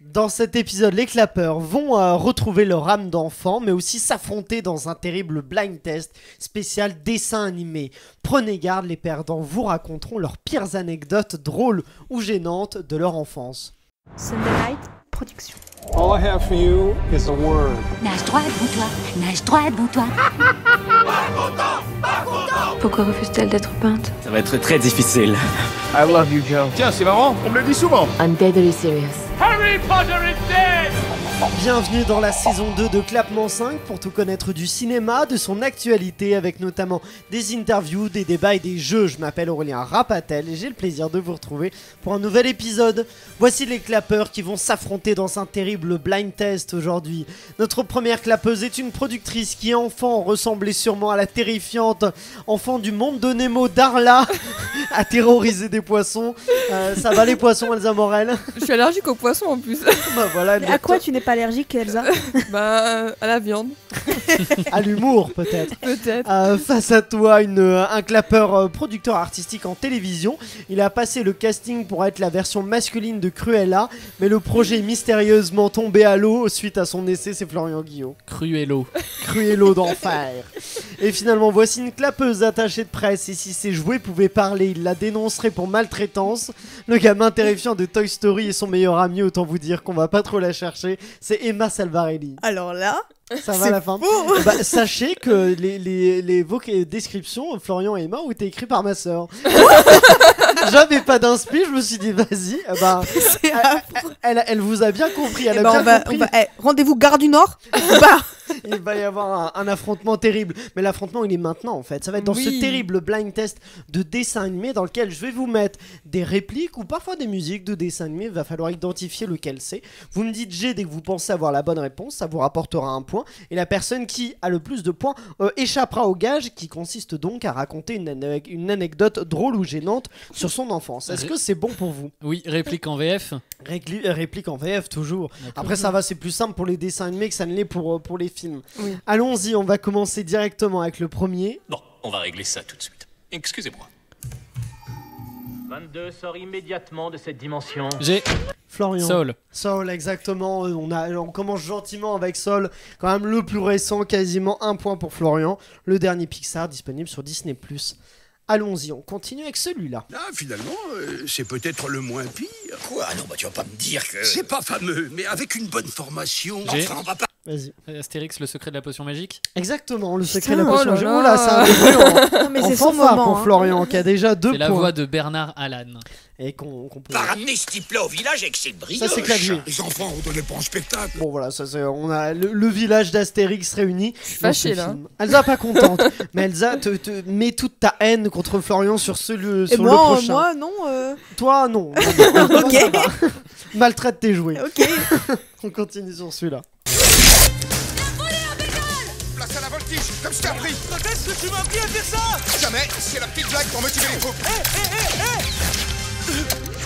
Dans cet épisode, les clapeurs vont retrouver leur âme d'enfant, mais aussi s'affronter dans un terrible blind test spécial dessin animé. Prenez garde, les perdants vous raconteront leurs pires anecdotes drôles ou gênantes de leur enfance. Sunday Night Production. All I have for you is a word. Nage droit devant toi, nage droit devant toi. Pourquoi refuse-t-elle d'être peinte? Ça va être très difficile. I love you, Joe. Tiens, c'est marrant, on me le dit souvent. I'm deadly serious. Harry Potter is dead! Bienvenue dans la saison 2 de Clapement 5 pour tout connaître du cinéma, de son actualité avec notamment des interviews, des débats et des jeux. Je m'appelle Aurélien Rapatel et j'ai le plaisir de vous retrouver pour un nouvel épisode. Voici les clapeurs qui vont s'affronter dans un terrible blind test aujourd'hui. Notre première clapeuse est une productrice qui enfant ressemblait sûrement à la terrifiante enfant du monde de Nemo Darla à terroriser des poissons. Ça va les poissons, Elsa Morel? Je suis allergique aux poissons en plus. Bah voilà, Mais à quoi tu n'es pas allergique, Elsa? Bah, à la viande. à l'humour peut-être. Peut-être. Face à toi, un clapeur producteur artistique en télévision. Il a passé le casting pour être la version masculine de Cruella, mais le projet est mystérieusement tombé à l'eau suite à son essai. C'est Florian Guillot. Cruello. Cruello d'enfer. Et finalement, voici une clapeuse attachée de presse. Et si ses jouets pouvaient parler, il la dénoncerait pour maltraitance. Le gamin terrifiant de Toy Story est son meilleur ami. Autant vous dire qu'on va pas trop la chercher. C'est Emma Salvarelli. Alors là, Ça va à la fin. Bah, sachez que vos descriptions, Florian et Emma, ont été écrits par ma sœur. J'avais pas d'inspi, je me suis dit vas-y. Bah, elle vous a bien compris. Elle a bien compris. Rendez-vous Gare du Nord. Bah. Il va y avoir un affrontement terrible. Mais l'affrontement, il est maintenant en fait. Ça va être dans ce terrible blind test de dessin animé dans lequel je vais vous mettre des répliques ou parfois des musiques de dessin animé. Il va falloir identifier lequel c'est. Vous me dites G dès que vous pensez avoir la bonne réponse. Ça vous rapportera un point. Et la personne qui a le plus de points échappera au gage, qui consiste donc à raconter une anecdote drôle ou gênante sur son enfance. Est-ce que c'est bon pour vous? Oui, réplique en VF. Réplique en VF toujours. Après ça va, c'est plus simple pour les dessins animés que ça ne l'est pour les films. Oui. Allons-y, on va commencer directement avec le premier. Bon, on va régler ça tout de suite. Excusez-moi. 22 sort immédiatement de cette dimension. J'ai Florian. Soul, exactement. On commence gentiment avec Soul, quand même le plus récent, quasiment un point pour Florian. Le dernier Pixar disponible sur Disney+. Allons-y, on continue avec celui-là. Ah, finalement, c'est peut-être le moins pire. Quoi? Non, bah tu vas pas me dire que... C'est pas fameux, mais avec une bonne formation, J'ai- enfin, on va pas... Vas-y. Astérix, le secret de la potion magique. Exactement, le secret Putain, de la potion oh là magique. là. Oula, ça a un Non, mais en c'est son fanfare moment. pour hein. Florian, qui a déjà 2 C'est points. la voix de Bernard Allan. Et qu'on peut... Pas ramener ce type-là au village avec ses brioches. Ça, c'est clavier. Les enfants, on donnait pas en spectacle. Bon voilà, on a le village d'Astérix réuni. Je suis dans ce fâchée là. film. Elsa pas contente, mais Elsa te met toute ta haine contre Florian sur Et sur le moi, prochain. moi, non. Toi non. Ok. Ça va. Maltraite tes jouets. Ok. On continue sur celui-là. Place à la voltige, comme je t'ai appris. Quand est-ce que tu m'as appris à faire ça? Jamais, c'est la petite blague pour motiver les troupes.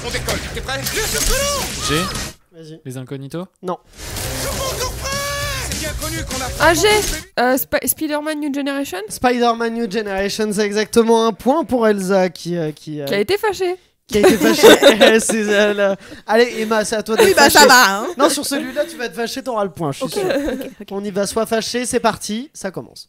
On décolle, t'es prêt? Bien sûr que non. J'ai Vas-y. les incognitos. Non. C'est bien connu qu'on a... Ah, j'ai Spider-Man New Generation Spider-Man New Generation, c'est exactement un point pour Elsa qui a qui a été fâché. été fâchée. C'est elle. Allez Emma, c'est à toi d'être Oui, bah fâchée. ça va. Hein. Non, sur celui-là, tu vas être fâché, t'auras le point, je suis sûr. Ok. On y va, sois fâché, c'est parti, ça commence.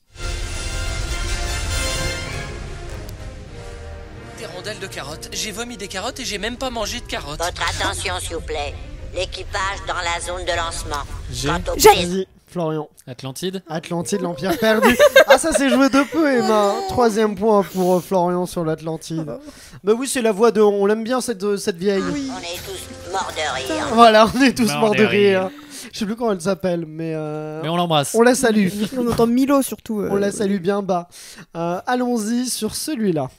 Des rondelles de carottes. J'ai vomi des carottes et j'ai même pas mangé de carottes. Votre attention, s'il vous plaît. L'équipage dans la zone de lancement. J'ai Quant au Vas-y, Florian. Atlantide. Atlantide, l'Empire perdu. Ah, ça s'est joué de peu, Emma. Troisième point pour Florian sur l'Atlantide. Bah oui, c'est la voix de... On l'aime bien, cette vieille. on est tous morts de rire. Voilà, on est tous Mort morts de de rire. rire. Je sais plus comment elle s'appelle, mais... Mais on l'embrasse. On la salue. On entend Milo surtout. On la salue bien bas. Allons-y sur celui-là.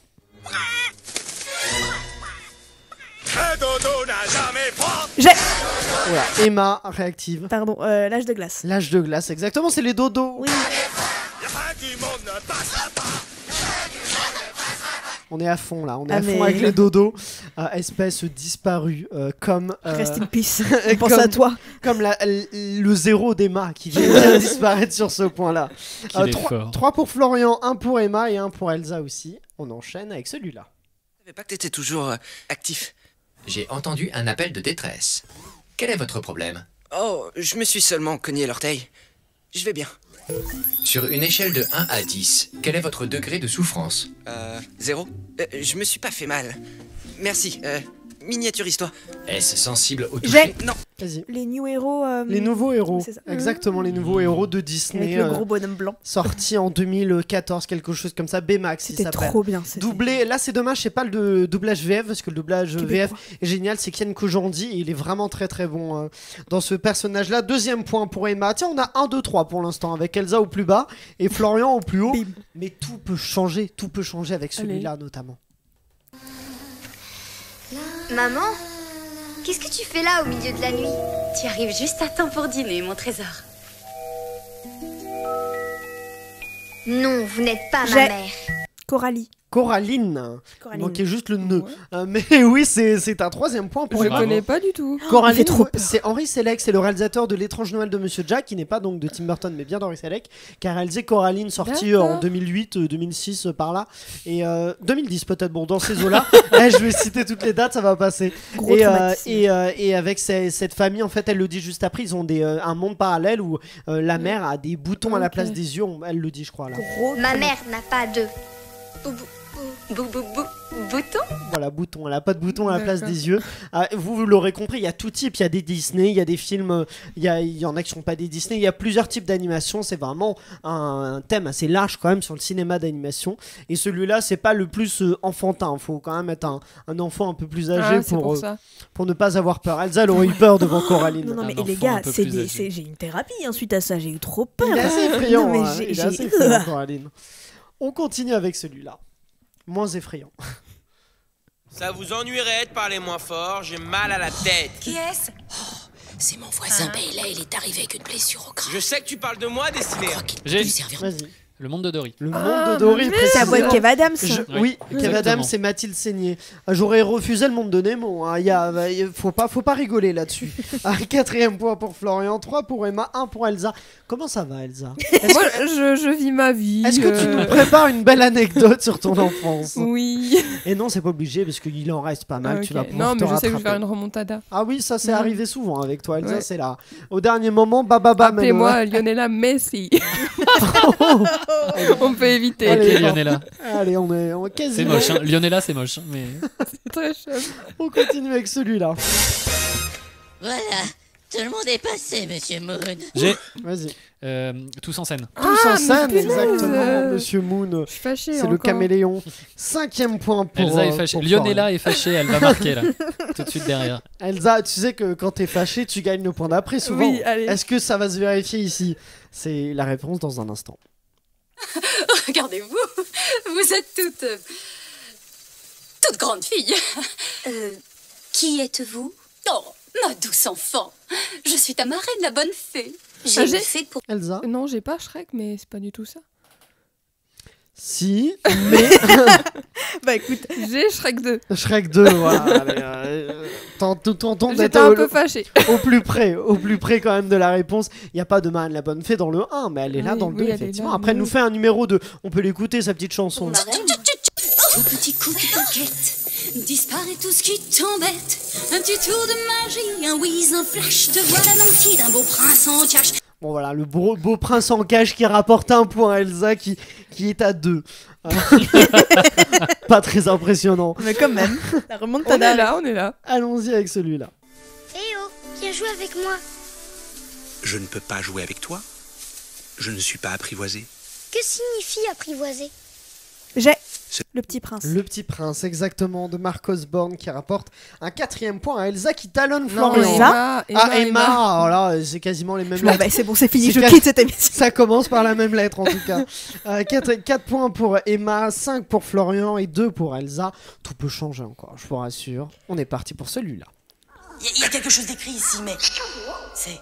Un dodo n'a jamais froid. J'ai. Voilà, Emma, réactive. Pardon, l'âge de glace. L'âge de glace, exactement, c'est les dodos. Oui. La fin du monde ne passera pas. On est à fond là, on est Ah, à fond mais- avec les dodos. Espèce disparue, comme... Rest in peace. On pense comme- à toi. Comme le zéro d'Emma qui vient de disparaître sur ce point-là. Qu'il est fort. 3 pour Florian, 1 pour Emma et 1 pour Elsa aussi. On enchaîne avec celui-là. Je savais pas que t'étais toujours actif. J'ai entendu un appel de détresse. Quel est votre problème? Oh, je me suis seulement cogné l'orteil. Je vais bien. Sur une échelle de 1 à 10, quel est votre degré de souffrance? 0. Je me suis pas fait mal. Merci. Miniaturise-toi. Est-ce sensible au toucher? Non. Vas-y. Les New Héros. Les nouveaux héros. c'est ça. Exactement, les nouveaux héros de Disney. Avec le gros bonhomme blanc. Sorti en 2014, quelque chose comme ça. Baymax, il C'était s'appelle. trop bien. Doublé, là c'est dommage, c'est pas le doublage VF, parce que le doublage VF est génial, c'est Ken Kojandi, et il est vraiment très très bon dans ce personnage-là. Deuxième point pour Emma. Tiens, on a 1, 2, 3 pour l'instant, avec Elsa au plus bas et Florian au plus haut. Mais tout peut changer avec celui-là notamment. Maman, qu'est-ce que tu fais là au milieu de la nuit? Tu arrives juste à temps pour dîner, mon trésor. Non, vous n'êtes pas ma mère. Coralie. Coraline. Il manquait juste le nœud. Ouais. Mais oui, c'est un troisième point pour Je Emma. connais pas du tout. Coraline, c'est Henry Selick, c'est le réalisateur de L'étrange Noël de Monsieur Jack, qui n'est pas donc de Tim Burton, mais bien d'Henry Selick, qui a réalisé Coraline, sorti en 2008, 2006 par là, et 2010 peut-être. Bon, dans ces eaux-là, je vais citer toutes les dates, ça va passer. Et avec cette famille, en fait, elle le dit juste après, ils ont un monde parallèle où la mère a des boutons à la place des yeux. Elle le dit, je crois là. Ma mère n'a pas de bouton. Voilà, bouton. Elle a pas de bouton à la place des yeux. Vous l'aurez compris, il y a tout type. Il y a des Disney, il y a des films. Il y en a qui sont pas des Disney. Il y a plusieurs types d'animation. C'est vraiment un thème assez large quand même sur le cinéma d'animation. Et celui-là, c'est pas le plus enfantin. Faut quand même être un enfant un peu plus âgé pour ne pas avoir peur. Elsa, elle aurait eu peur devant Coraline. Non, mais les gars, j'ai une thérapie suite à ça. J'ai eu trop peur. Il est assez effrayant. Non, mais Il est assez effrayant, Coraline. On continue avec celui-là. Moins effrayant. Ça vous ennuierait de parler moins fort, j'ai mal à la tête. Qui est-ce? C'est mon voisin Bailey, il est arrivé avec une blessure au crâne. Je sais que tu parles de moi, Destiné. Vas-y. Le monde de Dory. Le monde de Dory, c'est la voix de Kev Adams. Oui, Kev Adams, c'est Mathilde Seigné. J'aurais refusé le monde de Nemo. Faut pas rigoler là-dessus. 4e point pour Florian, 3 pour Emma, 1 pour Elsa. Comment ça va, Elsa? Moi, je vis ma vie. Est-ce que tu nous prépares une belle anecdote sur ton enfance? Oui. Et non, c'est pas obligé parce qu'il en reste pas mal. Okay. Tu vas pouvoir non, mais te je sais que je vais rattraper. faire une remontada. Ah oui, ça c'est arrivé souvent avec toi, Elsa. C'est là. Au dernier moment, bababa. Appelez-moi Lionella Messi. On peut éviter. Allez, Lionella. Allez, on est quasiment. C'est moche, hein. Lionella, c'est moche, mais. C'est très chouette. On continue avec celui-là. Voilà, tout le monde est passé, Monsieur Moon. J'ai. Vas-y. Tous en scène. Tous en scène, exactement, Monsieur Moon. Je suis fâchée. C'est le caméléon. 5e point pour. Elsa est fâchée. Lionella est fâchée, elle va marquer là. Tout de suite derrière. Elsa, tu sais que quand t'es fâchée, tu gagnes le point d'après souvent. Oui, allez. Est-ce que ça va se vérifier ici? C'est la réponse dans un instant. Regardez-vous, vous êtes toutes grandes filles. Qui êtes-vous? Oh, ma douce enfant. Je suis ta marraine, la bonne fée. J'ai fait pour... Elsa? Non, j'ai pas Shrek, mais c'est pas du tout ça. Si, mais... Bah écoute, j'ai Shrek 2. Shrek 2, voilà. J'étais un peu fâchée. Au plus près quand même de la réponse. Il n'y a pas de Marraine la bonne fée dans le 1, mais elle est là dans le 2, effectivement. Là, après, elle nous fait un numéro 2. On peut l'écouter, sa petite chanson. Tout petit coup qui t'inquiète, disparaît tout ce qui t'embête. Un petit tour de magie, un whiz, un flash, te voilà nanti d'un beau prince en cache. Bon voilà, le beau prince en cache qui rapporte un point à Elsa qui est à 2. Pas très impressionnant. Mais quand même, la remonte on est là. Allons-y avec celui-là. Eh oh, viens jouer avec moi. Je ne peux pas jouer avec toi. Je ne suis pas apprivoisé. Que signifie apprivoiser? J'ai le petit prince. Le petit prince, exactement, de Mark Osborne qui rapporte un 4e point à Elsa qui talonne Florian. Emma. Oh là, c'est quasiment les mêmes lettres. Bah, c'est bon, c'est fini, je quitte cette émission. Ça commence par la même lettre en tout cas. 4 points pour Emma, 5 pour Florian et 2 pour Elsa. Tout peut changer encore, je vous rassure. On est parti pour celui-là. Il y a quelque chose d'écrit ici, mais c'est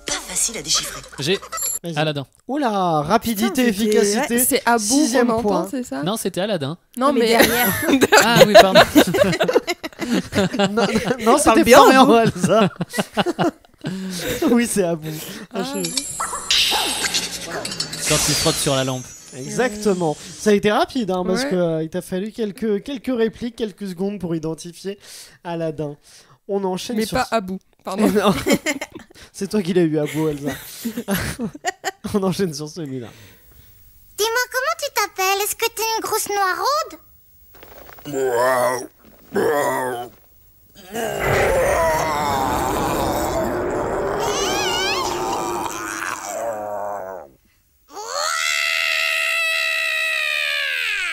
pas facile à déchiffrer. J'ai Aladdin. Oula, rapidité, efficacité. Ouais, c'est Abou 6e point. C'est ça? Non, c'était Aladdin. Non, mais derrière. Ah oui, pardon. non, c'était bien, Florian, Elsa. Oui, c'est Abou. Quand tu frottes sur la lampe. Exactement. Ça a été rapide, hein, parce Ouais. que il t'a fallu quelques répliques, quelques secondes pour identifier Aladdin. On enchaîne Mais sur... pas Abou. Pardon. Non. C'est toi qui l'as eu à bout, Elsa. On enchaîne sur celui-là. Dis-moi, comment tu t'appelles? Est-ce que t'es une grosse noiraude?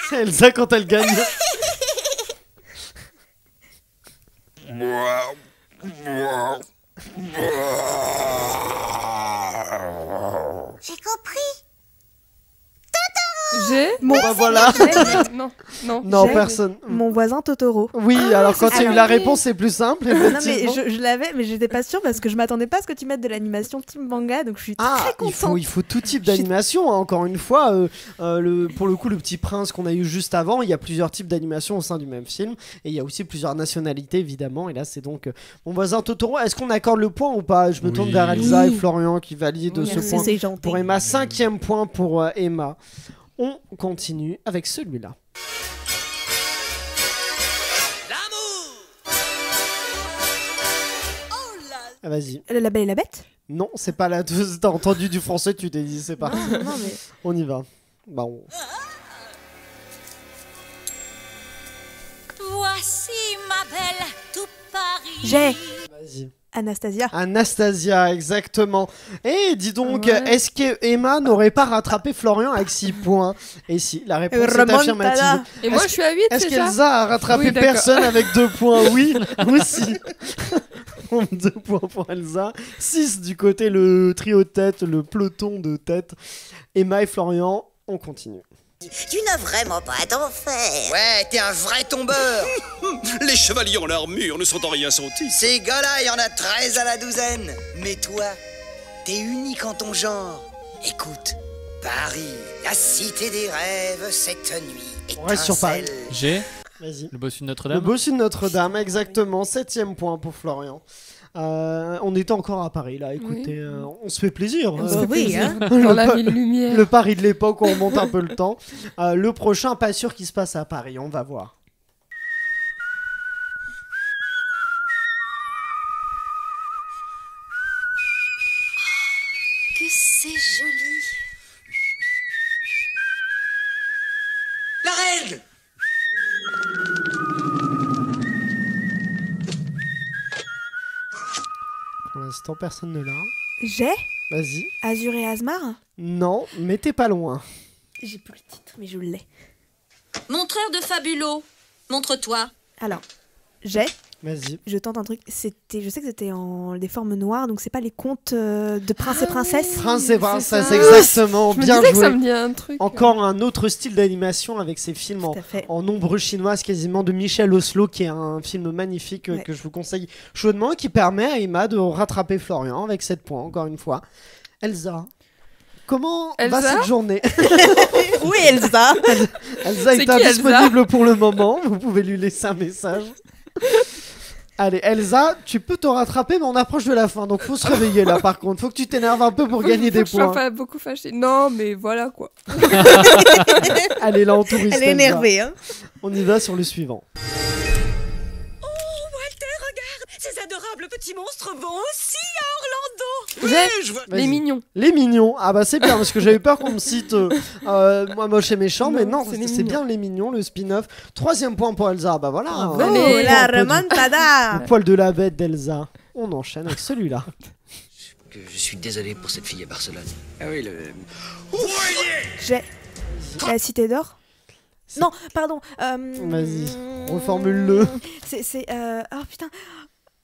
C'est Elsa quand elle gagne. J'ai compris. J'ai Bon bah voilà. Non, personne. Mon voisin Totoro. Oui, alors quand il y a eu la oui. réponse, c'est plus simple. Non mais effectivement. je l'avais, mais j'étais pas sûre parce que je m'attendais pas à ce que tu mettes de l'animation team manga, donc je suis très contente. il faut tout type d'animation. Hein. Encore une fois, pour le coup, le Petit Prince qu'on a eu juste avant, il y a plusieurs types d'animation au sein du même film, et il y a aussi plusieurs nationalités évidemment. Et là, c'est donc mon voisin Totoro. Est-ce qu'on accorde le point ou pas? Je me tourne vers Elsa et Florian qui valident ce point pour Emma. 5e point pour Emma. On continue avec celui-là. Ah, vas-y. La Belle et la Bête? Non, c'est pas la. T'as entendu du français, tu t'es dit c'est parti. Non, mais... On y va. Bah on... Voici ma belle, tout Paris. J'ai. Vas-y. Anastasia. Anastasia, exactement. Et dis donc, est-ce que Emma n'aurait pas rattrapé Florian avec 6 points? Et si, la réponse est affirmative. Et moi je suis à 8, Est-ce c'est ça? qu'Elsa a rattrapé personne avec 2 points? Oui, aussi. 2 points pour Elsa. 6 du côté le trio de tête, le peloton de tête. Emma et Florian, on continue. Tu n'as vraiment pas à t'en faire. Ouais, t'es un vrai tombeur. Les chevaliers en armure ne sont en rien sentis. Ces gars-là, il y en a 13 à la douzaine. Mais toi, t'es unique en ton genre. Écoute, Paris, la cité des rêves, cette nuit On reste sur Paris. J'ai Vas-y. le bossu de Notre-Dame. Le bossu de Notre-Dame, exactement. 7e point pour Florian. On était encore à Paris là, écoutez, on se fait plaisir. Oui, hein. Dans la ville lumière. Le Paris de l'époque, on remonte un peu le temps. Le prochain, pas sûr qu'il se passe à Paris, on va voir. Que c'est joli. La règle. Pour l'instant, personne ne l'a. J'ai Vas-y. Azur et Asmar. Non, mais t'es pas loin. J'ai plus le titre, mais je l'ai. Montreur de Fabulo, montre-toi. Alors, j'ai. Vas-y. Je tente un truc. Je sais que c'était en des formes noires, donc c'est pas les contes de princes et princesses. Prince et princesse, exactement. Je me bien disais joué. que ça me dit un truc. Encore un autre style d'animation avec ces films en ombre chinoise quasiment de Michel Oslo, qui est un film magnifique que je vous conseille chaudement, qui permet à Emma de rattraper Florian avec 7 points encore une fois. Elsa, comment va cette journée? Oui, Elsa. Elsa est indisponible pour le moment, vous pouvez lui laisser un message. Allez Elsa, tu peux te rattraper mais on approche de la fin, donc faut se réveiller là par contre, faut que tu t'énerves un peu pour gagner des points. Je suis pas beaucoup fâchée. Non mais voilà quoi. Allez là on touriste. Elle est énervée hein. On y va sur le suivant. Ces adorables petits monstres vont aussi à Les mignons. Les mignons. Ah bah c'est bien parce que j'avais peur qu'on me cite moi moche et méchant, mais non, c'est bien les mignons, le spin-off. 3e point pour Elsa. Bah voilà. Oh, la remontada. Le poil de la bête d'Elsa. On enchaîne avec celui-là. Je suis désolé pour cette fille à Barcelone. Ah oui, J'ai la Cité d'Or. Non, pardon. Vas-y, reformule-le. C'est oh putain.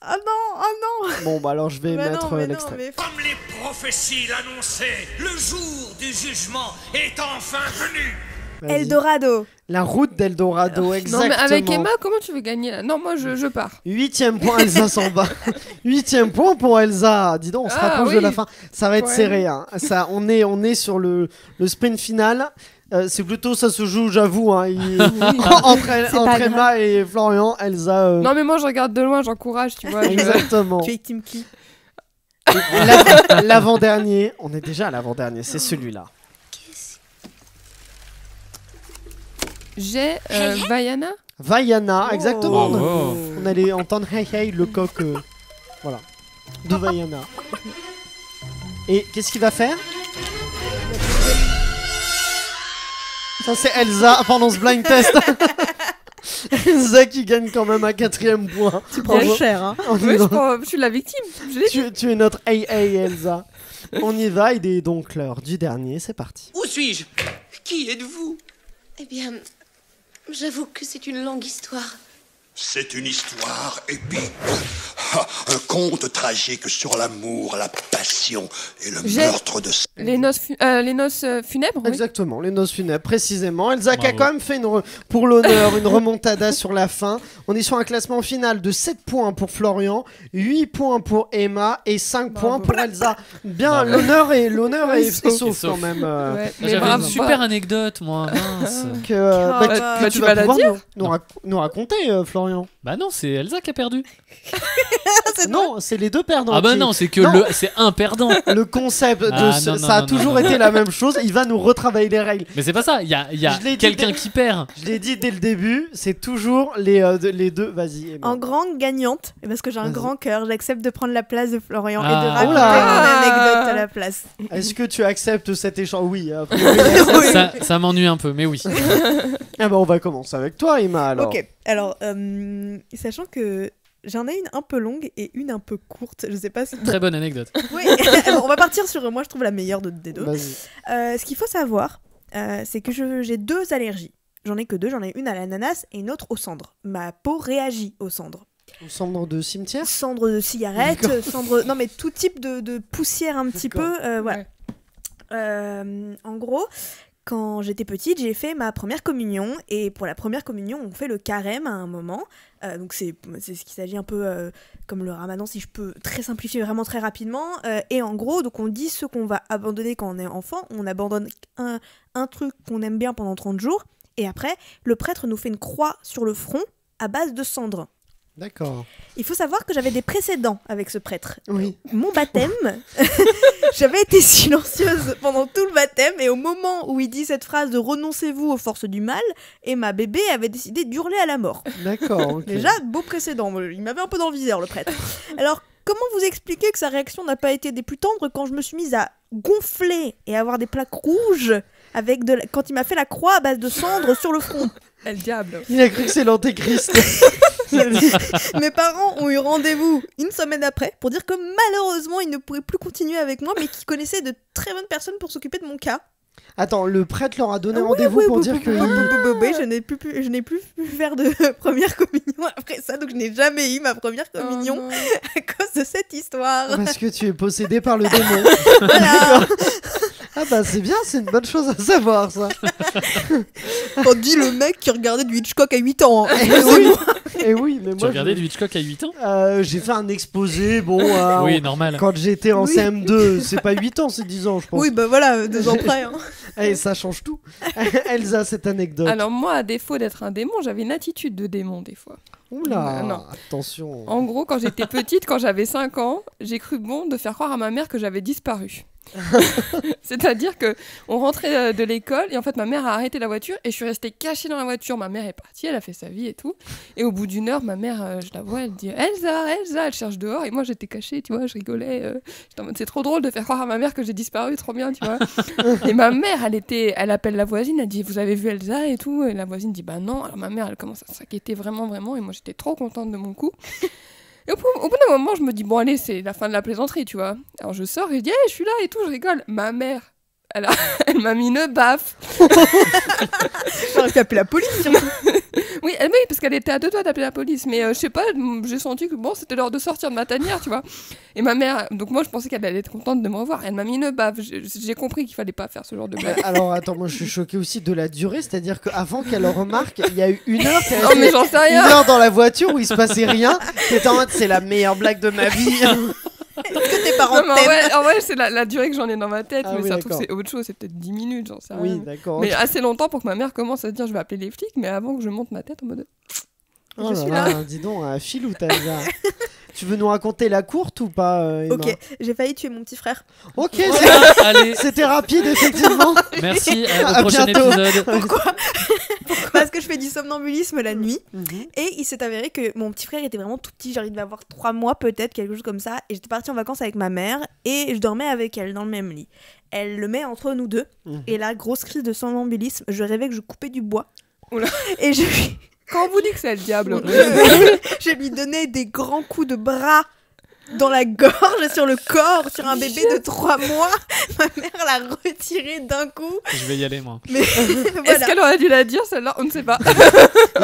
Oh non. Bon bah alors je vais mettre l'extrait. Comme les prophéties l'annonçaient, le jour du jugement est enfin venu. Eldorado. La route d'Eldorado, exactement. Non mais avec Emma, comment tu veux gagner là? Non, moi je pars. 8e point, Elsa s'en va. 8e point pour Elsa. Dis donc, on se rapproche de la fin. Ça va être serré. Hein. Ça, on est sur le sprint final. C'est plutôt, ça se joue, j'avoue, hein, entre Emma et Florian, Elsa... Non mais moi je regarde de loin, j'encourage, tu vois. Exactement. Tu es team qui? L'avant-dernier, on est déjà à l'avant-dernier, c'est celui-là. J'ai Vaiana. Vaiana, exactement. Oh. On allait entendre Hey Hey, le coq. Voilà. de Vaiana. Et qu'est-ce qu'il va faire? Ça c'est Elsa pendant ce blind test. Elsa qui gagne quand même un 4ème point. Tu prends cher, hein. Oui, je suis la victime. Tu es notre AA Elsa. On y va, il est donc l'heure du dernier, c'est parti. Où suis-je? Qui êtes-vous? Eh bien, j'avoue que c'est une longue histoire. C'est une histoire épique. Un conte tragique sur l'amour, la passion et le meurtre de... Les noces funèbres. Exactement, les noces funèbres, précisément. Elsa qui a quand même fait pour l'honneur une remontada sur la fin. On est sur un classement final de 7 points pour Florian, 8 points pour Emma et 5 points pour Elsa. Bien, l'honneur est sauf quand même. J'avais une super anecdote, moi. Mince. que tu vas pouvoir nous raconter, Florian. Bah non, c'est Elsa qui a perdu. Non, c'est les deux perdants. Ah bah non, c'est un perdant. Le concept ça a toujours été la même chose. Il va nous retravailler les règles. Mais c'est pas ça. Il y a quelqu'un qui perd. Je l'ai dit dès le début. C'est toujours les deux. Vas-y. Emma. En grande gagnante, parce que j'ai un grand cœur, j'accepte de prendre la place de Florian et de Ah. raconter Oula. mon anecdote à la place. Est-ce que tu acceptes cet échange? Oui. Ça m'ennuie un peu, mais oui. Ah bah on va commencer avec toi, Emma. Alors. Ok. Alors, sachant que j'en ai une un peu longue et une un peu courte. Je sais pas si... Très bonne anecdote. Oui. Alors, on va partir sur, moi je trouve la meilleure des deux. Vas-y. Ce qu'il faut savoir, c'est que j'ai 2 allergies. J'en ai que 2, j'en ai une à l'ananas et une autre aux cendres. Ma peau réagit aux cendres. Aux cendres de cimetière? Cendres de cigarettes, cendres... Non mais tout type de poussière un petit peu. Voilà. En gros... Quand j'étais petite, j'ai fait ma première communion et pour la première communion, on fait le carême à un moment. Donc c'est ce qui s'agit un peu comme le ramadan, si je peux très simplifier vraiment très rapidement. Et en gros, donc on dit ce qu'on va abandonner quand on est enfant. On abandonne un truc qu'on aime bien pendant 30 jours. Et après, le prêtre nous fait une croix sur le front à base de cendres. D'accord. Il faut savoir que j'avais des précédents avec ce prêtre. Oui. Mon baptême, j'avais été silencieuse pendant tout le baptême et au moment où il dit cette phrase de renoncez-vous aux forces du mal, et ma bébé avait décidé d'hurler à la mort. D'accord. Okay. Déjà, beau précédent. Il m'avait un peu dans le viseur, le prêtre. Alors, comment vous expliquer que sa réaction n'a pas été des plus tendres quand je me suis mise à gonfler et avoir des plaques rouges quand il m'a fait la croix à base de cendres sur le front? Le diable. Il a cru que c'est l'antéchrist. Mes parents ont eu rendez-vous une semaine après pour dire que malheureusement ils ne pouvaient plus continuer avec moi, mais qu'ils connaissaient de très bonnes personnes pour s'occuper de mon cas. Attends, le prêtre leur a donné rendez-vous pour dire que... je n'ai plus pu faire de première communion après ça, donc je n'ai jamais eu ma première communion à cause de cette histoire. Parce que tu es possédé par le démon. Voilà. Ah bah c'est bien, c'est une bonne chose à savoir ça. On dit le mec qui regardait du Hitchcock à 8 ans. Et oui, mais moi... Tu regardais du Hitchcock à 8 ans? J'ai fait un exposé, oui, normal. Quand j'étais en CM2, c'est pas 8 ans, c'est 10 ans je pense. Oui, bah voilà, 2 ans près. Hein. Et ça change tout. Elsa, cette anecdote. Alors moi, à défaut d'être un démon, j'avais une attitude de démon des fois. Oula, non. Attention. En gros, quand j'étais petite, quand j'avais 5 ans, j'ai cru bon de faire croire à ma mère que j'avais disparu. C'est-à-dire que on rentrait de l'école et en fait ma mère a arrêté la voiture et je suis restée cachée dans la voiture. Ma mère est partie, elle a fait sa vie et tout. Et au bout d'1 heure, ma mère, je la vois, elle dit Elsa, elle cherche dehors. Et moi j'étais cachée, tu vois, je rigolais. J'étais en mode c'est trop drôle de faire croire à ma mère que j'ai disparu, trop bien, tu vois. Et ma mère, elle appelle la voisine, elle dit vous avez vu Elsa et tout. Et la voisine dit bah non. Alors ma mère, elle commence à s'inquiéter vraiment. Et moi j'étais trop contente de mon coup. Et au bout d'un moment, je me dis, bon, allez, c'est la fin de la plaisanterie, tu vois. Alors je sors et je dis, hey, je suis là et tout, je rigole. Ma mère, elle m'a mis une baffe. J'aurais pu appeler la police. Oui, parce qu'elle était à 2 doigts d'appeler la police. Mais je sais pas, j'ai senti que bon, c'était l'heure de sortir de ma tanière, tu vois. Et ma mère, donc moi, je pensais qu'elle allait être contente de me revoir. Elle m'a mis une baffe. J'ai compris qu'il fallait pas faire ce genre de blague. Alors attends, moi je suis choquée aussi de la durée, c'est-à-dire qu'avant qu'elle le remarque, il y a eu 1 heure, non, mais j'en sais rien. 1 heure dans la voiture où il se passait rien. T'étais en mode, c'est la meilleure blague de ma vie. Est-ce que tes parents t'aiment? En vrai, c'est la durée que j'en ai dans ma tête, mais oui, ça trouve c'est autre chose, c'est peut-être 10 minutes, j'en sais rien. Oui, d'accord. Mais assez longtemps pour que ma mère commence à se dire je vais appeler les flics, mais avant que je monte ma tête en mode je suis là. Dis donc, un filou t'as déjà. Tu veux nous raconter la courte ou pas, Emma? Ok, j'ai failli tuer mon petit frère. Ok, allez. C'était rapide effectivement. Merci, au prochain épisode. Pourquoi parce que je fais du somnambulisme la nuit. Et il s'est avéré que mon petit frère était vraiment tout petit, genre il devait avoir 3 mois peut-être, quelque chose comme ça. Et j'étais partie en vacances avec ma mère et je dormais avec elle dans le même lit. Elle le met entre nous deux. Et là, grosse crise de somnambulisme, je rêvais que je coupais du bois. Oula. Et je Quand on vous dit que c'est le diable. je lui donnais des grands coups de bras dans la gorge, sur le corps, sur un bébé de 3 mois. Ma mère l'a retiré d'un coup. Je vais y aller, moi. Mais Est-ce qu'elle aurait dû la dire, celle-là? On ne sait pas.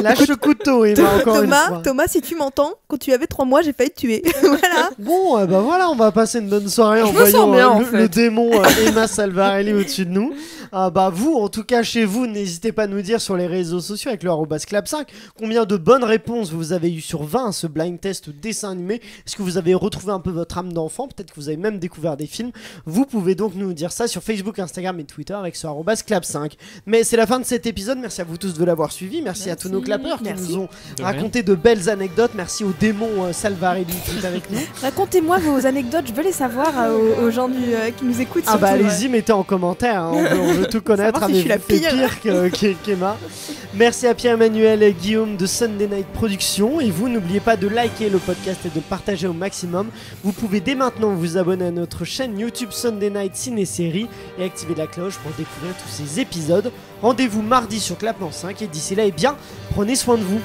Lâche le couteau, Emma, encore une fois. Thomas, si tu m'entends, quand tu avais 3 mois, j'ai failli te tuer. Voilà. Bon, bah voilà, on va passer une bonne soirée en me sens voyant bien, en le fait. démon Emma Salvarelli au-dessus de nous. Bah vous, en tout cas chez vous, n'hésitez pas à nous dire sur les réseaux sociaux avec le @clap5 combien de bonnes réponses vous avez eu sur 20 à ce blind test dessin animé. Est-ce que vous avez retrouvé un peu votre âme d'enfant? Peut-être que vous avez même découvert des films. Vous pouvez donc nous dire ça sur Facebook, Instagram et Twitter avec ce @clap5. Mais c'est la fin de cet épisode. Merci à vous tous de l'avoir suivi. Merci à tous nos clapeurs qui nous ont raconté de belles anecdotes. Merci au démon Salvarelli qui est avec nous. Racontez-moi vos anecdotes, je veux les savoir aux gens qui nous écoutent. Ah bah allez-y, mettez en commentaire, hein. On veut tout connaître. Si je suis la pire qu'Emma. Merci à Pierre-Emmanuel et Guillaume de Sunday Night Productions. Et vous, n'oubliez pas de liker le podcast et de le partager au maximum. Vous pouvez dès maintenant vous abonner à notre chaîne YouTube Sunday Night Ciné-Série et activer la cloche pour découvrir tous ces épisodes. Rendez-vous mardi sur Clapement 5 et d'ici là, eh bien, prenez soin de vous.